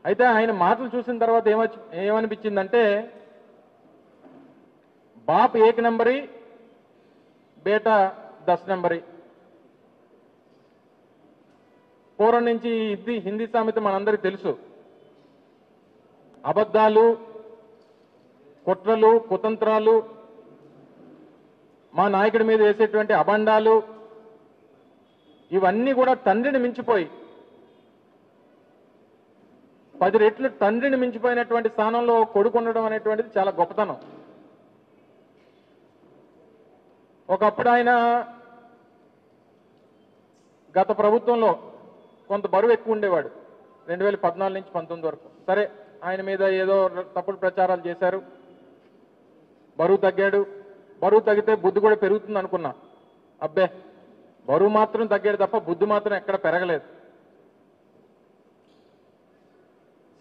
అయితే ఆయన మాటలు చూసిన తర్వాత ఏమనిపించిందంటే బాప్ 1 నంబరీ బేటా 10 నంబరీ. పూర్వం నుంచి ఇది హిందీ సామెత మనందరికీ తెలుసు. అబద్ధాలు, కుట్రలు, కుతంత్రాలు, మా నాయకుడి మీద వేసేటువంటి అబండాలు ఇవన్నీ కూడా తండ్రిని మించిపోయి 10 రెట్లు తండ్రిని మించిపోయినటువంటి స్థానంలో కొడుకు ఉండడం అనేటువంటిది చాలా గొప్పతనం. ఒకప్పుడు ఆయన గత ప్రభుత్వంలో కొంత బరువు ఎక్కువ ఉండేవాడు 2014 నుంచి 19 వరకు. సరే, ఆయన మీద ఏదో తప్పుడు ప్రచారాలు చేశారు, బరువు తగ్గాడు. బరువు తగ్గితే బుద్ధి కూడా పెరుగుతుంది అనుకున్నా. అబ్బే, బరువు మాత్రం తగ్గాడు తప్ప బుద్ధి మాత్రం ఎక్కడ పెరగలేదు.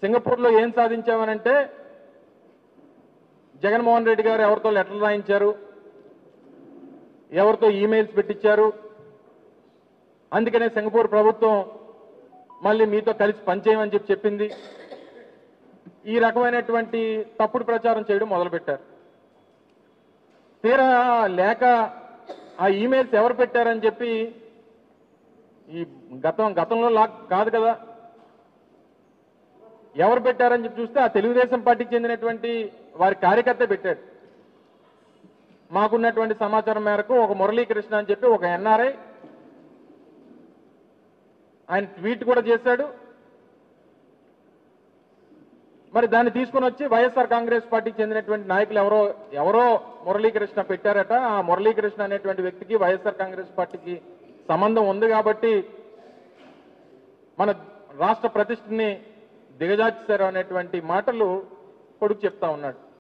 సింగపూర్లో ఏం సాధించామనంటే జగన్మోహన్ రెడ్డి గారు ఎవరితో లెటర్లు రాయించారు, ఎవరితో ఈమెయిల్స్ పెట్టించారు. అందుకనే సింగపూర్ ప్రభుత్వం మళ్ళీ మీతో కలిసి పనిచేయమని చెప్పింది. ఈ రకమైనటువంటి తప్పుడు ప్రచారం చేయడం మొదలుపెట్టారు. తీరా లేక ఆ ఈమెయిల్స్ ఎవరు పెట్టారని చెప్పి ఈ గతంలో కాదు కదా, ఎవరు పెట్టారని చెప్పి చూస్తే ఆ తెలుగుదేశం పార్టీకి చెందినటువంటి వారి కార్యకర్త పెట్టాడు. మాకున్నటువంటి సమాచారం మేరకు ఒక మురళీకృష్ణ అని చెప్పి ఒక ఎన్ఆర్ఐ ఆయన ట్వీట్ కూడా చేశాడు. మరి దాన్ని తీసుకుని వచ్చి వైఎస్ఆర్ కాంగ్రెస్ పార్టీకి చెందినటువంటి నాయకులు ఎవరో మురళీకృష్ణ పెట్టారట. ఆ మురళీకృష్ణ అనేటువంటి వ్యక్తికి వైఎస్ఆర్ కాంగ్రెస్ పార్టీకి సంబంధం ఉంది కాబట్టి మన రాష్ట్ర ప్రతిష్టని దిగజార్చారు అనేటువంటి మాటలు కొడుకు చెప్తా ఉన్నాడు.